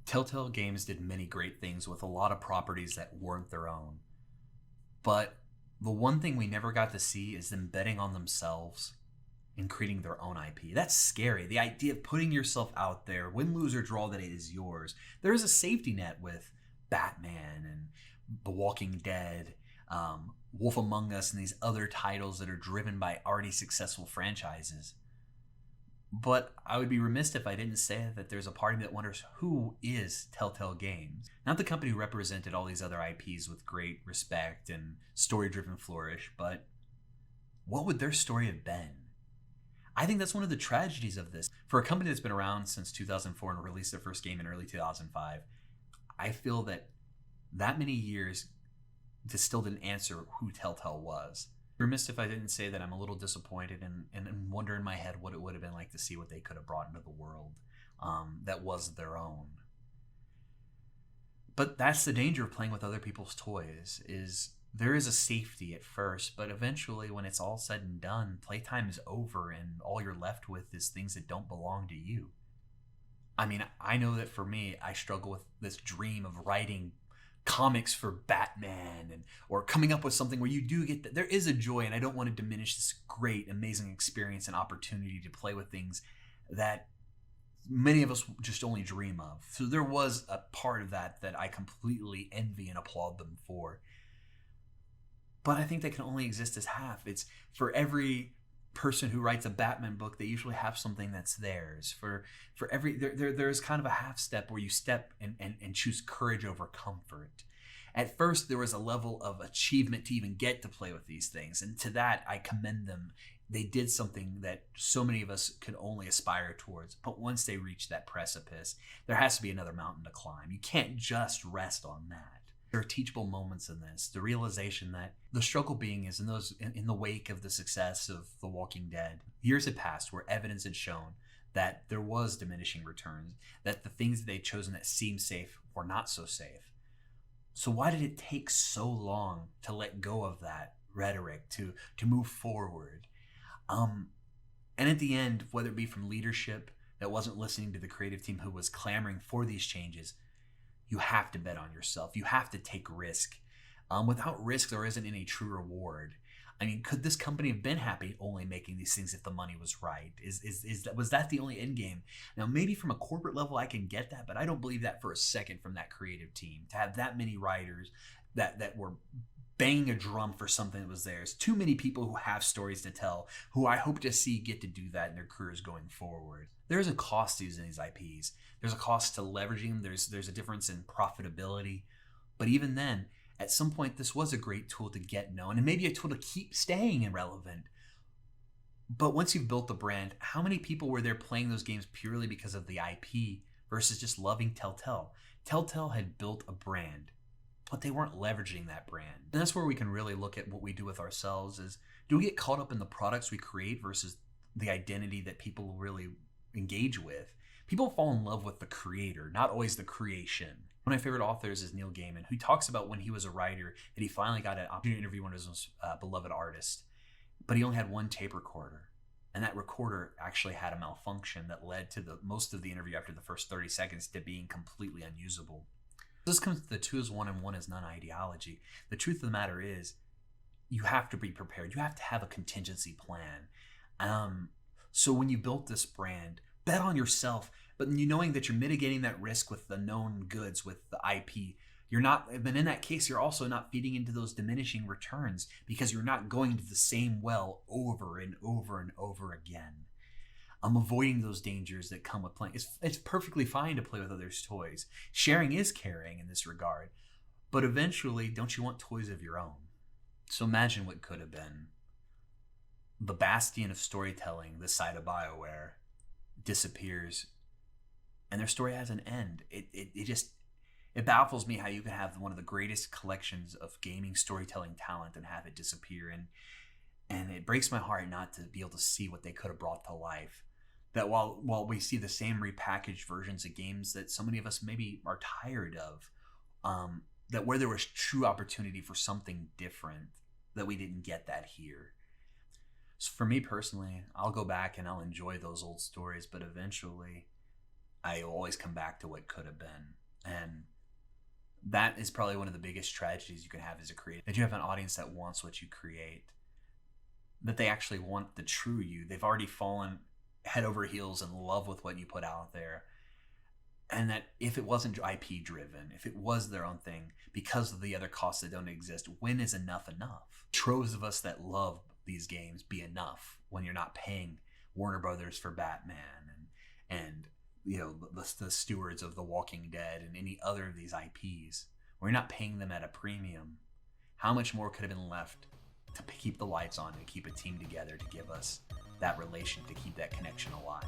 Telltale Games did many great things with a lot of properties that weren't their own. But the one thing we never got to see is them betting on themselves and creating their own IP. That's scary. The idea of putting yourself out there, win, lose, or draw, that it is yours. There is a safety net with Batman and The Walking Dead, Wolf Among Us, and these other titles that are driven by already successful franchises. But I would be remiss if I didn't say that there's a party that wonders who is Telltale Games. Not the company who represented all these other IPs with great respect and story-driven flourish, but what would their story have been? I think that's one of the tragedies of this. For a company that's been around since 2004 and released their first game in early 2005, I feel that many years still didn't answer who Telltale was. Remiss if I didn't say that I'm a little disappointed and wonder in my head what it would have been like to see what they could have brought into the world that was their own. But that's the danger of playing with other people's toys, is there is a safety at first, but eventually when it's all said and done, playtime is over and all you're left with is things that don't belong to you. I mean, I know that for me, I struggle with this dream of writing comics for Batman or coming up with something where you do get there is a joy, and I don't want to diminish this great, amazing experience and opportunity to play with things that many of us just only dream of. So there was a part of that I completely envy and applaud them for. But I think they can only exist as half. It's for every person who writes a Batman book, they usually have something that's theirs. For every there's kind of a half step where you step and choose courage over comfort. At first, there was a level of achievement to even get to play with these things, and to that I commend them. They did something that so many of us could only aspire towards. But once they reach that precipice, there has to be another mountain to climb. You can't just rest on that. There are teachable moments in this. The realization that the struggle being is in the wake of the success of The Walking Dead. Years had passed where evidence had shown that there was diminishing returns, that the things that they'd chosen that seemed safe were not so safe. So why did it take so long to let go of that rhetoric, to move forward? And at the end, whether it be from leadership that wasn't listening to the creative team who was clamoring for these changes, you have to bet on yourself. You have to take risk. Without risk, there isn't any true reward. I mean, could this company have been happy only making these things if the money was right? Was that the only end game? Now, maybe from a corporate level, I can get that, but I don't believe that for a second from that creative team. To have that many writers that were banging a drum for something that was theirs. Too many people who have stories to tell, who I hope to see get to do that in their careers going forward. There is a cost to using these IPs. There's a cost to leveraging them. There's a difference in profitability. But even then, at some point, this was a great tool to get known and maybe a tool to keep staying irrelevant. But once you've built the brand, how many people were there playing those games purely because of the IP versus just loving Telltale? Telltale had built a brand, but they weren't leveraging that brand. And that's where we can really look at what we do with ourselves is, do we get caught up in the products we create versus the identity that people really engage with? People fall in love with the creator, not always the creation. One of my favorite authors is Neil Gaiman, who talks about when he was a writer that he finally got an opportunity to interview one of his most beloved artists, but he only had one tape recorder. And that recorder actually had a malfunction that led to most of the interview after the first 30 seconds to being completely unusable. This comes to the 2 is 1 and 1 is none ideology. The truth of the matter is, you have to be prepared. You have to have a contingency plan. So when you built this brand, bet on yourself, but knowing that you're mitigating that risk with the known goods, with the IP. But in that case, you're also not feeding into those diminishing returns because you're not going to the same well over and over and over again. I'm avoiding those dangers that come with playing. It's perfectly fine to play with others' toys. Sharing is caring in this regard. But eventually, don't you want toys of your own? So imagine what could have been. The bastion of storytelling this side of BioWare disappears, and their story has an end. It baffles me how you can have one of the greatest collections of gaming storytelling talent and have it disappear. And it breaks my heart not to be able to see what they could have brought to life. That while we see the same repackaged versions of games that so many of us maybe are tired of, that where there was true opportunity for something different, that we didn't get that here. So for me personally, I'll go back and I'll enjoy those old stories, but eventually I will always come back to what could have been. That is probably one of the biggest tragedies you can have as a creator. That you have an audience that wants what you create, that they actually want the true you. They've already fallen head over heels in love with what you put out there. And that if it wasn't IP driven, if it was their own thing, because of the other costs that don't exist, when is enough enough? Troves of us that love these games be enough when you're not paying Warner Brothers for Batman and you know the stewards of The Walking Dead and any other of these IPs. We're not paying them at a premium. How much more could have been left to keep the lights on, to keep a team together, to give us that relation, to keep that connection alive?